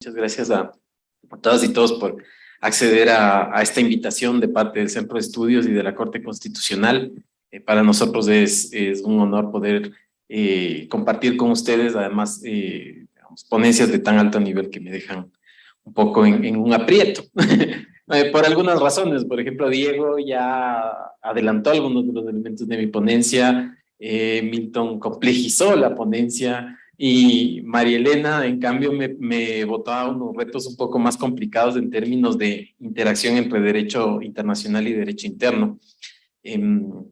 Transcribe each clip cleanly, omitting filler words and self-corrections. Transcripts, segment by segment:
Muchas gracias a todas y todos por acceder a esta invitación de parte del Centro de Estudios y de la Corte Constitucional. Para nosotros es un honor poder compartir con ustedes, además, digamos, ponencias de tan alto nivel que me dejan un poco en un aprieto. Por algunas razones, por ejemplo, Diego ya adelantó algunos de los elementos de mi ponencia, Milton complejizó la ponencia, y María Elena, en cambio, me botaba unos retos un poco más complicados en términos de interacción entre derecho internacional y derecho interno.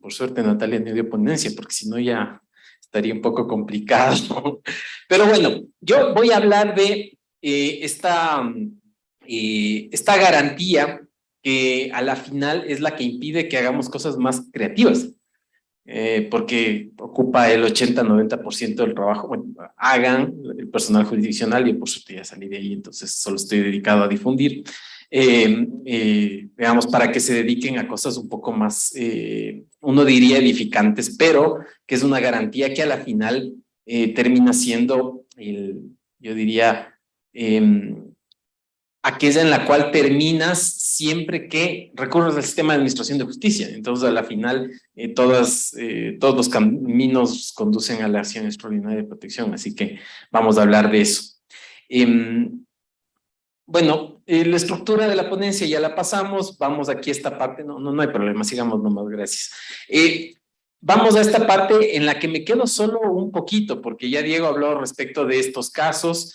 Por suerte, Natalia me dio ponencia, porque si no ya estaría un poco complicado. Pero bueno, yo voy a hablar de esta garantía que a la final es la que impide que hagamos cosas más creativas. Porque ocupa el 80-90% del trabajo. Bueno, hagan el personal jurisdiccional, yo por suerte ya salí de ahí, entonces solo estoy dedicado a difundir, digamos, para que se dediquen a cosas un poco más, uno diría edificantes, pero que es una garantía que a la final termina siendo, yo diría, aquella en la cual terminas siempre que recurres al sistema de administración de justicia. Entonces, a la final, todos los caminos conducen a la acción extraordinaria de protección, así que vamos a hablar de eso. Bueno, la estructura de la ponencia ya la pasamos, vamos aquí a esta parte, no hay problema, sigamos nomás, gracias. Vamos a esta parte en la que me quedo solo un poquito, porque ya Diego habló respecto de estos casos,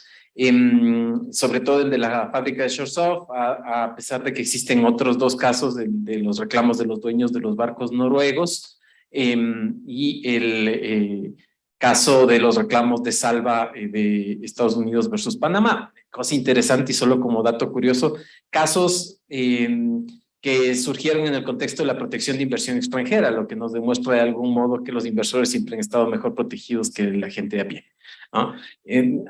sobre todo el de la fábrica de Shortsoft, a pesar de que existen otros dos casos de los reclamos de los dueños de los barcos noruegos, y el caso de los reclamos de Salva de Estados Unidos versus Panamá. Cosa interesante y solo como dato curioso, casos que surgieron en el contexto de la protección de inversión extranjera, lo que nos demuestra de algún modo que los inversores siempre han estado mejor protegidos que la gente de a pie, ¿no?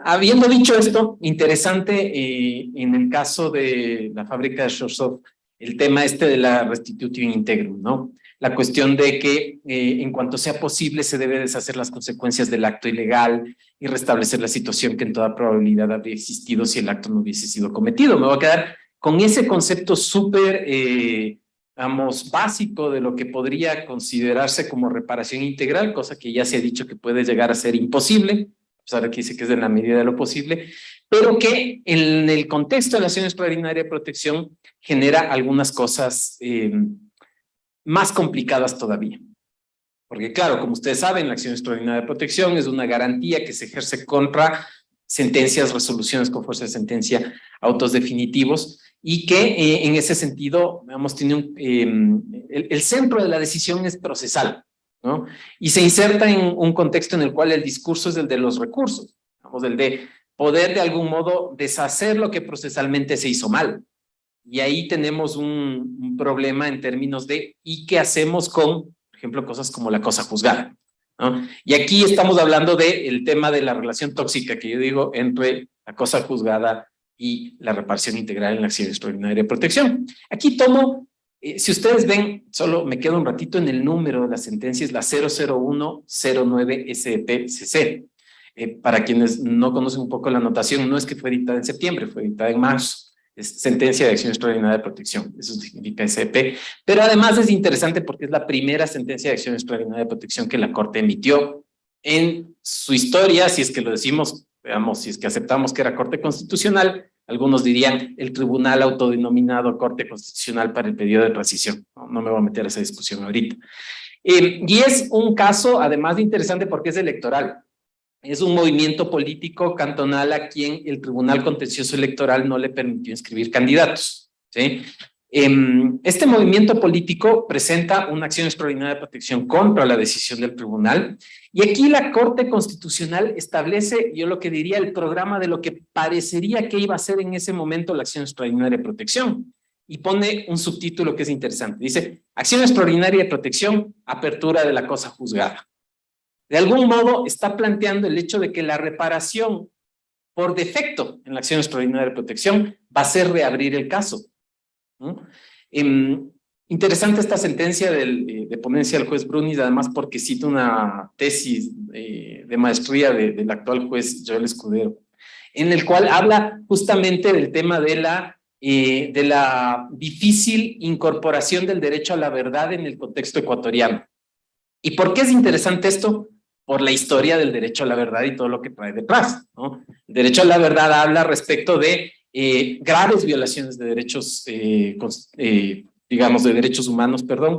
Habiendo dicho esto, interesante, en el caso de la fábrica de Shortsoft, el tema de la restitución integrum, ¿no? La cuestión de que en cuanto sea posible se debe deshacer las consecuencias del acto ilegal y restablecer la situación que en toda probabilidad habría existido si el acto no hubiese sido cometido. Me voy a quedar con ese concepto súper, digamos, básico de lo que podría considerarse como reparación integral, cosa que ya se ha dicho que puede llegar a ser imposible, a pesar de que dice que es en la medida de lo posible, pero que en el contexto de la acción extraordinaria de protección genera algunas cosas más complicadas todavía. Porque claro, como ustedes saben, la acción extraordinaria de protección es una garantía que se ejerce contra sentencias, resoluciones con fuerza de sentencia, autos definitivos, y que en ese sentido, digamos, tiene el centro de la decisión es procesal, ¿no? Y se inserta en un contexto en el cual el discurso es el de los recursos, digamos, el de poder de algún modo deshacer lo que procesalmente se hizo mal. Y ahí tenemos un problema en términos de ¿y qué hacemos con, por ejemplo, cosas como la cosa juzgada, ¿no? Y aquí estamos hablando del tema de la relación tóxica que yo digo entre la cosa juzgada y la reparación integral en la acción extraordinaria de protección. Aquí tomo, si ustedes ven, solo me quedo un ratito en el número de la sentencia, es la 00109 SEP-CC. Para quienes no conocen un poco la notación, no es que fue dictada en septiembre, fue dictada en marzo. Es sentencia de acción extraordinaria de protección, eso significa SEP, pero además es interesante porque es la primera sentencia de acción extraordinaria de protección que la Corte emitió en su historia, si es que lo decimos, veamos, si es que aceptamos que era Corte Constitucional, algunos dirían el tribunal autodenominado Corte Constitucional para el periodo de transición, no me voy a meter a esa discusión ahorita. Y es un caso además de interesante porque es electoral. Es un movimiento político cantonal a quien el Tribunal Contencioso Electoral no le permitió inscribir candidatos, ¿sí? Este movimiento político presenta una acción extraordinaria de protección contra la decisión del tribunal y aquí la Corte Constitucional establece, yo lo que diría, el programa de lo que parecería que iba a ser en ese momento la acción extraordinaria de protección y pone un subtítulo que es interesante. Dice, acción extraordinaria de protección, apertura de la cosa juzgada. De algún modo está planteando el hecho de que la reparación por defecto en la acción extraordinaria de protección va a ser reabrir el caso, ¿no? Interesante esta sentencia de ponencia del juez Brunis, además porque cita una tesis de maestría del actual juez Joel Escudero. en el cual habla justamente del tema de la difícil incorporación del derecho a la verdad en el contexto ecuatoriano. ¿Y por qué es interesante esto? Por la historia del derecho a la verdad y todo lo que trae detrás, ¿no? El derecho a la verdad habla respecto de graves violaciones de derechos, digamos, de derechos humanos, perdón,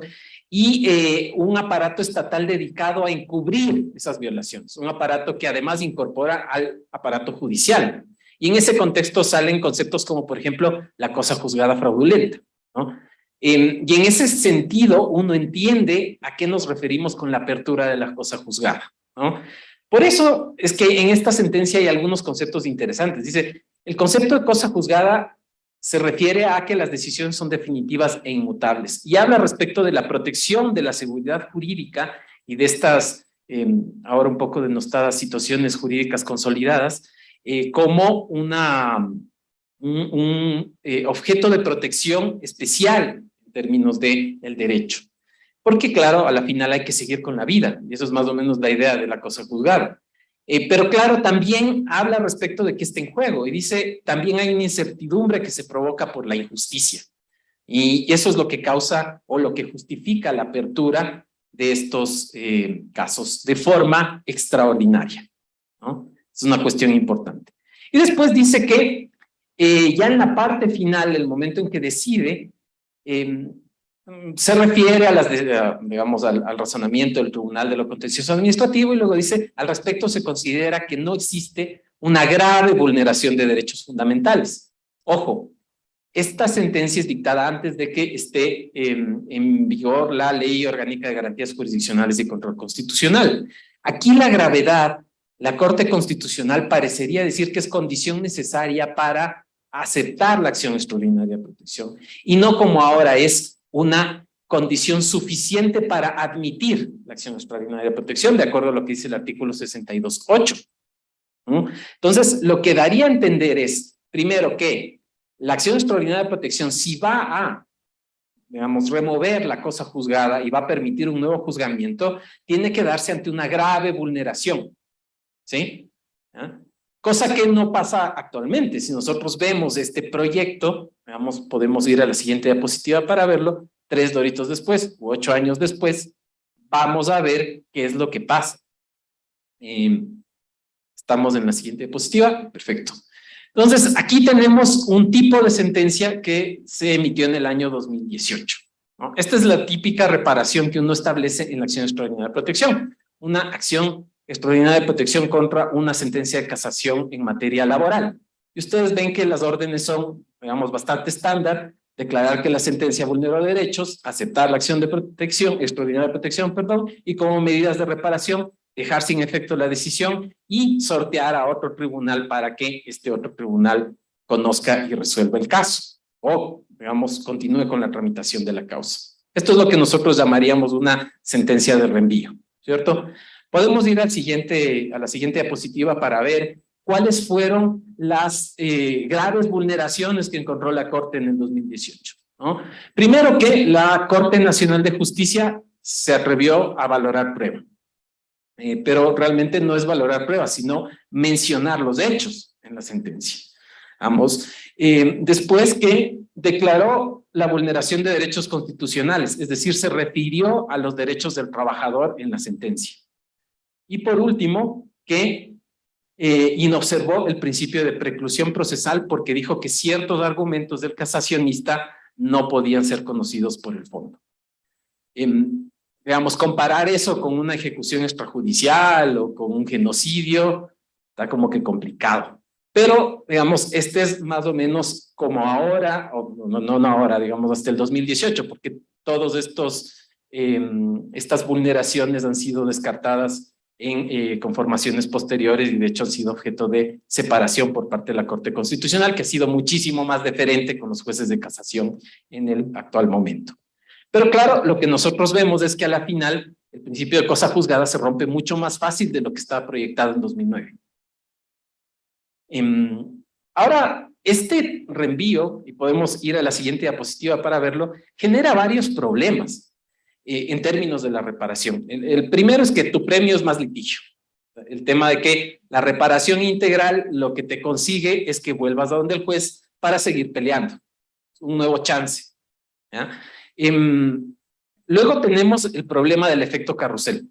y un aparato estatal dedicado a encubrir esas violaciones, un aparato que además incorpora al aparato judicial. Y en ese contexto salen conceptos como, por ejemplo, la cosa juzgada fraudulenta, ¿no? Y en ese sentido, uno entiende a qué nos referimos con la apertura de la cosa juzgada, ¿no? Por eso es que en esta sentencia hay algunos conceptos interesantes. Dice, el concepto de cosa juzgada se refiere a que las decisiones son definitivas e inmutables y habla respecto de la protección de la seguridad jurídica y de estas, ahora un poco denostadas situaciones jurídicas consolidadas, como un objeto de protección especial en términos del derecho. Porque claro, a la final hay que seguir con la vida, y eso es más o menos la idea de la cosa juzgada. Pero claro, también habla respecto de qué está en juego, y dice, también hay una incertidumbre que se provoca por la injusticia. Y eso es lo que causa o lo que justifica la apertura de estos casos de forma extraordinaria, ¿no? Es una cuestión importante. Y después dice que ya en la parte final, el momento en que decide, se refiere digamos, al razonamiento del Tribunal de lo Contencioso Administrativo y luego dice, al respecto se considera que no existe una grave vulneración de derechos fundamentales. Ojo, esta sentencia es dictada antes de que esté en vigor la Ley Orgánica de Garantías Jurisdiccionales y Control Constitucional. Aquí la gravedad, la Corte Constitucional parecería decir que es condición necesaria para aceptar la acción extraordinaria de protección y no como ahora es una condición suficiente para admitir la acción extraordinaria de protección, de acuerdo a lo que dice el artículo 62.8. Entonces, lo que daría a entender es, primero, que la acción extraordinaria de protección, si va a, digamos, remover la cosa juzgada y va a permitir un nuevo juzgamiento, tiene que darse ante una grave vulneración, ¿sí? ¿Ah? Cosa que no pasa actualmente. Si nosotros vemos este proyecto, digamos, podemos ir a la siguiente diapositiva para verlo, 3 doritos después, u 8 años después, vamos a ver qué es lo que pasa. Estamos en la siguiente diapositiva, perfecto. Entonces, aquí tenemos un tipo de sentencia que se emitió en el año 2018, ¿no? Esta es la típica reparación que uno establece en la acción extraordinaria de protección. Una acción extraordinaria de protección contra una sentencia de casación en materia laboral. Y ustedes ven que las órdenes son, digamos, bastante estándar: declarar que la sentencia vulneró derechos, aceptar la acción de protección, extraordinaria de protección, perdón, y como medidas de reparación, dejar sin efecto la decisión y sortear a otro tribunal para que este otro tribunal conozca y resuelva el caso, o, digamos, continúe con la tramitación de la causa. Esto es lo que nosotros llamaríamos una sentencia de reenvío, ¿cierto? Podemos ir a la siguiente diapositiva para ver cuáles fueron las graves vulneraciones que encontró la Corte en el 2018, ¿no? Primero, que la Corte Nacional de Justicia se atrevió a valorar prueba. Pero realmente no es valorar pruebas, sino mencionar los hechos en la sentencia. Ambos. Después, que declaró la vulneración de derechos constitucionales, es decir, se refirió a los derechos del trabajador en la sentencia. Y por último, que inobservó el principio de preclusión procesal porque dijo que ciertos argumentos del casacionista no podían ser conocidos por el fondo. Digamos, comparar eso con una ejecución extrajudicial o con un genocidio está como que complicado. Pero, digamos, este es más o menos como ahora, o no ahora, digamos, hasta el 2018, porque todos estas vulneraciones han sido descartadas en conformaciones posteriores y de hecho han sido objeto de separación por parte de la Corte Constitucional, que ha sido muchísimo más deferente con los jueces de casación en el actual momento. Pero claro, lo que nosotros vemos es que a la final el principio de cosa juzgada se rompe mucho más fácil de lo que estaba proyectado en 2009. Ahora, este reenvío, y podemos ir a la siguiente diapositiva para verlo, genera varios problemas en términos de la reparación. El primero es que tu premio es más litigio, El tema de que la reparación integral lo que te consigue es que vuelvas a donde el juez para seguir peleando. Un nuevo chance. ¿Ya? Luego tenemos el problema del efecto carrusel.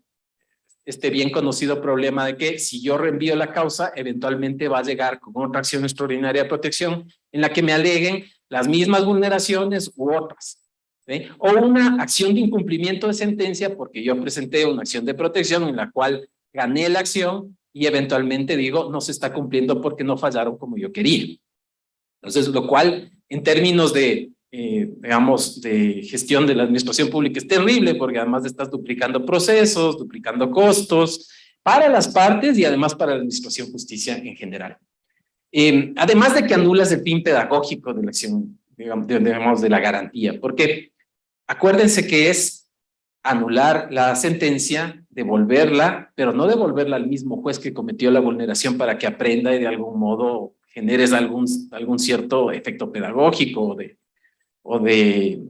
Este bien conocido problema de que si yo reenvío la causa, eventualmente va a llegar con otra acción extraordinaria de protección en la que me aleguen las mismas vulneraciones u otras. ¿Sí? O una acción de incumplimiento de sentencia porque yo presenté una acción de protección en la cual gané la acción y eventualmente digo no se está cumpliendo porque no fallaron como yo quería. Entonces, lo cual en términos de digamos, de gestión de la administración pública es terrible porque además estás duplicando procesos, duplicando costos para las partes y además para la administración de justicia en general. Además de que anulas el fin pedagógico de la acción, digamos, de la garantía, porque acuérdense que es anular la sentencia, devolverla, pero no devolverla al mismo juez que cometió la vulneración para que aprenda y de algún modo generes algún cierto efecto pedagógico o de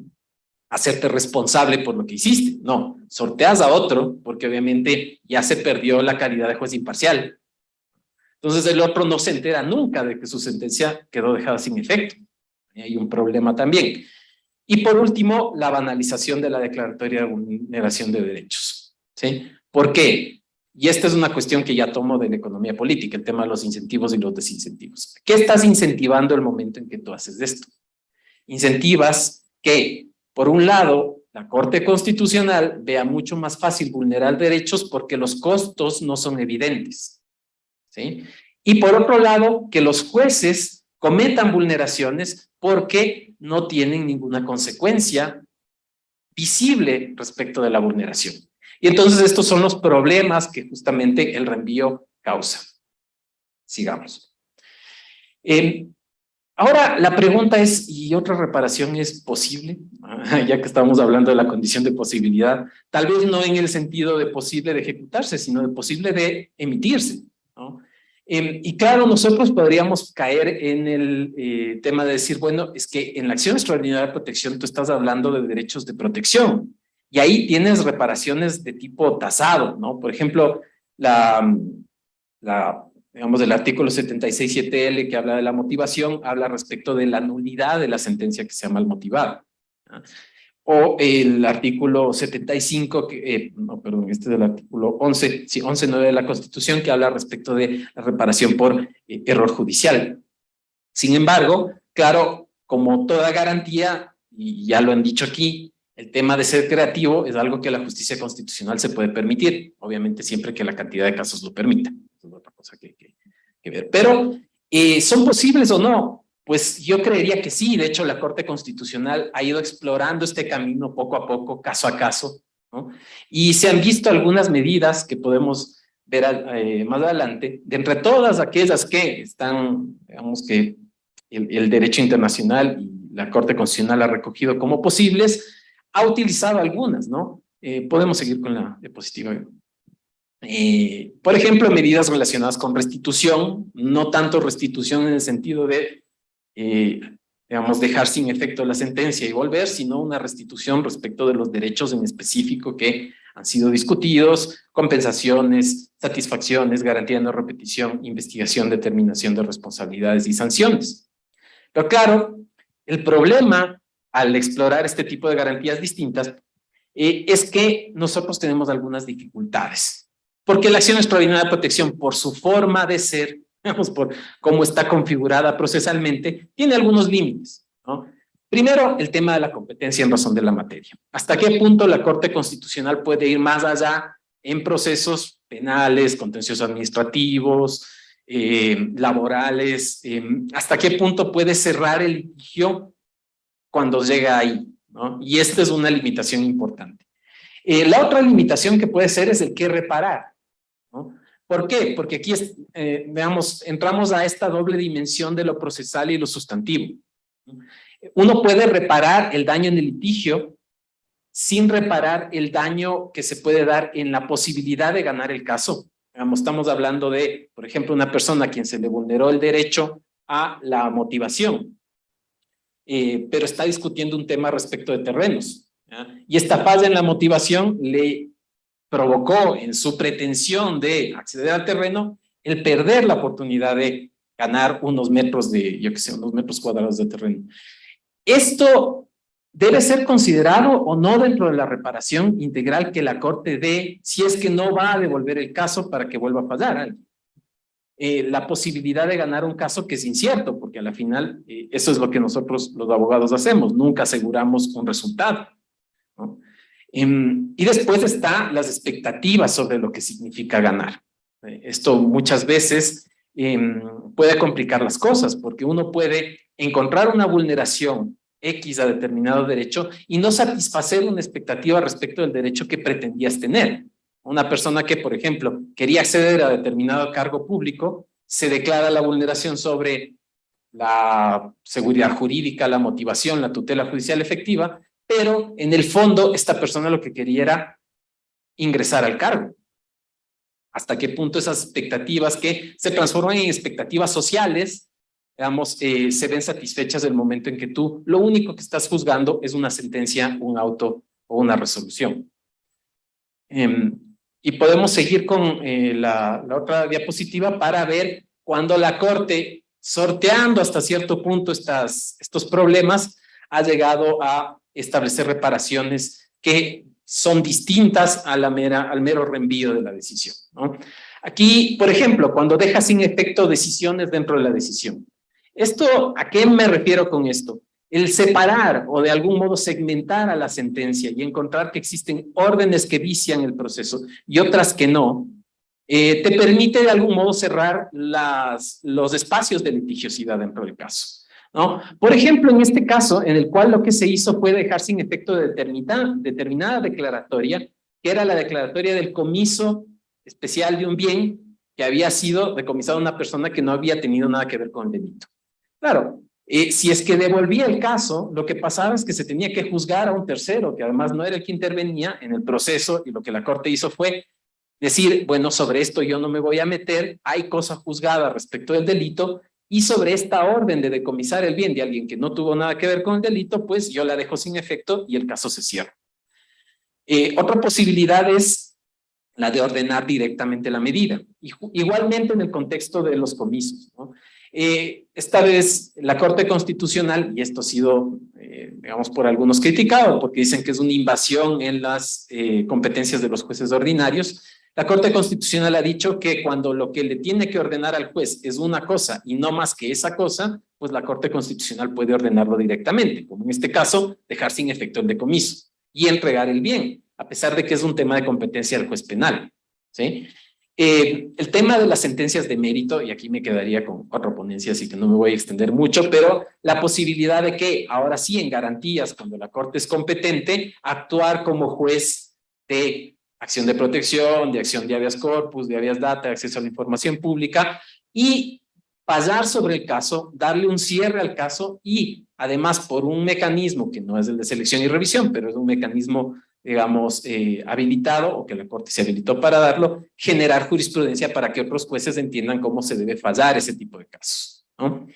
hacerte responsable por lo que hiciste. No, sorteas a otro porque obviamente ya se perdió la calidad de juez imparcial. Entonces el otro no se entera nunca de que su sentencia quedó dejada sin efecto. Y hay un problema también. Y por último, la banalización de la declaratoria de vulneración de derechos. ¿Sí? ¿Por qué? Y esta es una cuestión que ya tomo de la economía política, el tema de los incentivos y los desincentivos. ¿Qué estás incentivando el momento en que tú haces esto? Incentivas que, por un lado, la Corte Constitucional vea mucho más fácil vulnerar derechos porque los costos no son evidentes. ¿Sí? Y por otro lado, que los jueces cometan vulneraciones porque no tienen ninguna consecuencia visible respecto de la vulneración. Y entonces estos son los problemas que justamente el reenvío causa. Sigamos. Ahora, la pregunta es, ¿y otra reparación es posible? Ya que estamos hablando de la condición de posibilidad, tal vez no en el sentido de posible de ejecutarse, sino de posible de emitirse, ¿no? Y claro, nosotros podríamos caer en el tema de decir, bueno, es que en la acción extraordinaria de protección tú estás hablando de derechos de protección, y ahí tienes reparaciones de tipo tasado, ¿no? Por ejemplo, digamos, del artículo 76.7L que habla de la motivación, habla respecto de la nulidad de la sentencia que sea mal motivada. ¿No? O el artículo 75, no, perdón, este es el artículo 11, sí, 11.9 de la Constitución, que habla respecto de la reparación por error judicial. Sin embargo, claro, como toda garantía, y ya lo han dicho aquí, el tema de ser creativo es algo que la justicia constitucional se puede permitir, obviamente siempre que la cantidad de casos lo permita. Eso es otra cosa que ver. Pero, ¿son posibles o no? Pues yo creería que sí. De hecho, la Corte Constitucional ha ido explorando este camino poco a poco, caso a caso, ¿no? Y se han visto algunas medidas que podemos ver más adelante, de entre todas aquellas que están, digamos que el derecho internacional y la Corte Constitucional ha recogido como posibles, ha utilizado algunas, ¿no? Podemos seguir con la diapositiva. Por ejemplo, medidas relacionadas con restitución, no tanto restitución en el sentido de, digamos, dejar sin efecto la sentencia y volver, sino una restitución respecto de los derechos en específico que han sido discutidos, compensaciones, satisfacciones, garantía de no repetición, investigación, determinación de responsabilidades y sanciones. Pero claro, el problema al explorar este tipo de garantías distintas es que nosotros tenemos algunas dificultades. Porque la acción extraordinaria de protección, por su forma de ser, digamos, por cómo está configurada procesalmente, tiene algunos límites, ¿no? Primero, el tema de la competencia en razón de la materia. ¿Hasta qué punto la Corte Constitucional puede ir más allá en procesos penales, contenciosos administrativos, laborales? ¿Hasta qué punto puede cerrar el litigio cuando llega ahí, ¿no? Y esta es una limitación importante. La otra limitación que puede ser es el qué reparar, ¿no? ¿Por qué? Porque aquí, veamos, entramos a esta doble dimensión de lo procesal y lo sustantivo. Uno puede reparar el daño en el litigio sin reparar el daño que se puede dar en la posibilidad de ganar el caso. Digamos, estamos hablando de, por ejemplo, una persona a quien se le vulneró el derecho a la motivación, pero está discutiendo un tema respecto de terrenos, ¿ya? Y esta falla en la motivación le provocó en su pretensión de acceder al terreno el perder la oportunidad de ganar unos metros de, yo qué sé, unos metros cuadrados de terreno. Esto debe ser considerado o no dentro de la reparación integral que la Corte dé, si es que no va a devolver el caso para que vuelva a fallar. La posibilidad de ganar un caso que es incierto, porque a la final eso es lo que nosotros los abogados hacemos, nunca aseguramos un resultado, ¿no? Y después están las expectativas sobre lo que significa ganar. Esto muchas veces puede complicar las cosas, porque uno puede encontrar una vulneración X a determinado derecho y no satisfacer una expectativa respecto del derecho que pretendías tener. Una persona que, por ejemplo, quería acceder a determinado cargo público, se declara la vulneración sobre la seguridad jurídica, la motivación, la tutela judicial efectiva, pero en el fondo esta persona lo que quería era ingresar al cargo. ¿Hasta qué punto esas expectativas que se transforman en expectativas sociales, digamos, se ven satisfechas del momento en que tú lo único que estás juzgando es una sentencia, un auto o una resolución? Y podemos seguir con la otra diapositiva para ver cuando la Corte, sorteando hasta cierto punto estos problemas, ha llegado a establecer reparaciones que son distintas a al mero reenvío de la decisión, ¿no? Aquí, por ejemplo, cuando deja sin efecto decisiones dentro de la decisión. ¿A qué me refiero con esto? El separar o de algún modo segmentar a la sentencia y encontrar que existen órdenes que vician el proceso y otras que no, te permite de algún modo cerrar los espacios de litigiosidad dentro del caso, ¿no? Por ejemplo, en este caso, en el cual lo que se hizo fue dejar sin efecto determinada declaratoria, que era la declaratoria del comiso especial de un bien que había sido decomisado a una persona que no había tenido nada que ver con el delito. Claro, si es que devolvía el caso, lo que pasaba es que se tenía que juzgar a un tercero, que además no era el que intervenía en el proceso, y lo que la Corte hizo fue decir, bueno, sobre esto yo no me voy a meter, hay cosa juzgada respecto del delito, y sobre esta orden de decomisar el bien de alguien que no tuvo nada que ver con el delito, pues yo la dejo sin efecto y el caso se cierra. Otra posibilidad es la de ordenar directamente la medida, igualmente en el contexto de los comisos, ¿no? Esta vez la Corte Constitucional, y esto ha sido, digamos, por algunos criticado, porque dicen que es una invasión en las competencias de los jueces ordinarios. La Corte Constitucional ha dicho que cuando lo que le tiene que ordenar al juez es una cosa y no más que esa cosa, pues la Corte Constitucional puede ordenarlo directamente, como en este caso, dejar sin efecto el decomiso y entregar el bien, a pesar de que es un tema de competencia del juez penal, ¿sí? El tema de las sentencias de mérito, y aquí me quedaría con otra ponencia, así que no me voy a extender mucho, pero la posibilidad de que ahora sí en garantías, cuando la Corte es competente, actuar como juez de acción de protección, de acción de habeas corpus, de habeas data, de acceso a la información pública, y pasar sobre el caso, darle un cierre al caso y además por un mecanismo que no es el de selección y revisión, pero es un mecanismo, digamos, habilitado o que la Corte se habilitó para darlo, generar jurisprudencia para que otros jueces entiendan cómo se debe fallar ese tipo de casos, ¿no?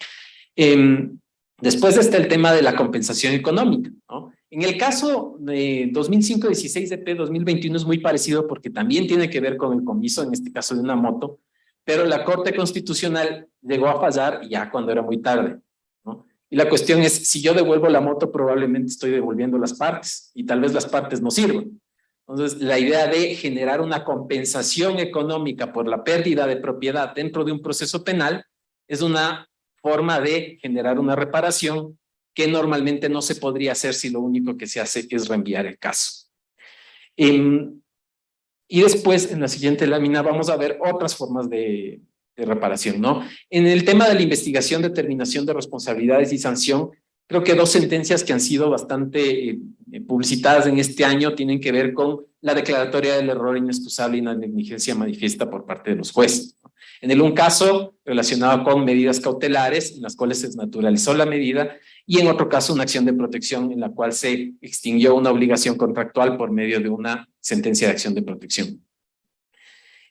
Después está el tema de la compensación económica, ¿no? En el caso de 2005-16 EP 2021 es muy parecido porque también tiene que ver con el comiso, en este caso de una moto, pero la Corte Constitucional llegó a fallar ya cuando era muy tarde, ¿no? Y la cuestión es, si yo devuelvo la moto, probablemente estoy devolviendo las partes y tal vez las partes no sirvan. Entonces, la idea de generar una compensación económica por la pérdida de propiedad dentro de un proceso penal es una forma de generar una reparación que normalmente no se podría hacer si lo único que se hace es reenviar el caso. Y después, en la siguiente lámina, vamos a ver otras formas de reparación, ¿no? En el tema de la investigación, determinación de responsabilidades y sanción, creo que dos sentencias que han sido bastante publicitadas en este año tienen que ver con la declaratoria del error inexcusable y la negligencia manifiesta por parte de los jueces, ¿no? En un caso relacionado con medidas cautelares, en las cuales se naturalizó la medida, y en otro caso una acción de protección en la cual se extinguió una obligación contractual por medio de una sentencia de acción de protección.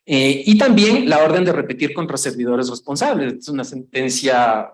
Y también la orden de repetir contra servidores responsables. Es una sentencia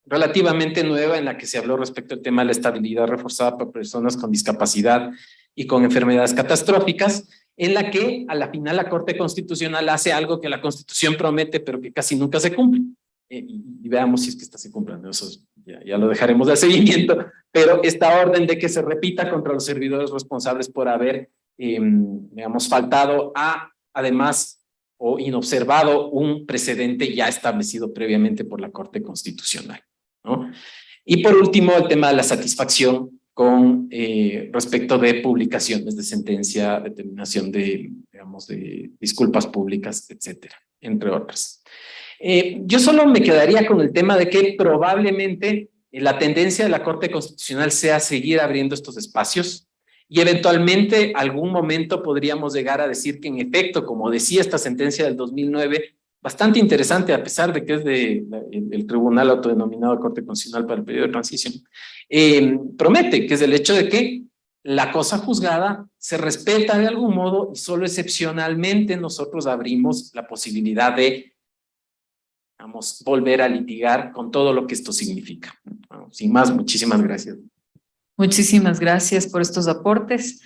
relativamente nueva en la que se habló respecto al tema de la estabilidad reforzada para personas con discapacidad y con enfermedades catastróficas, en la que a la final la Corte Constitucional hace algo que la Constitución promete, pero que casi nunca se cumple. Y veamos si es que está se cumpliendo. Eso ya lo dejaremos de seguimiento, pero esta orden de que se repita contra los servidores responsables por haber, digamos, faltado a, además, o inobservado un precedente ya establecido previamente por la Corte Constitucional, ¿no? Y por último, el tema de la satisfacción con respecto de publicaciones de sentencia, determinación de, digamos, de disculpas públicas, etcétera, entre otras. Yo solo me quedaría con el tema de que probablemente la tendencia de la Corte Constitucional sea seguir abriendo estos espacios y eventualmente algún momento podríamos llegar a decir que en efecto, como decía esta sentencia del 2009, bastante interesante a pesar de que es del Tribunal Autodenominado Corte Constitucional para el periodo de transición, promete que es el hecho de que la cosa juzgada se respeta de algún modo y solo excepcionalmente nosotros abrimos la posibilidad de, vamos, volver a litigar con todo lo que esto significa. Sin más, muchísimas gracias. Muchísimas gracias por estos aportes.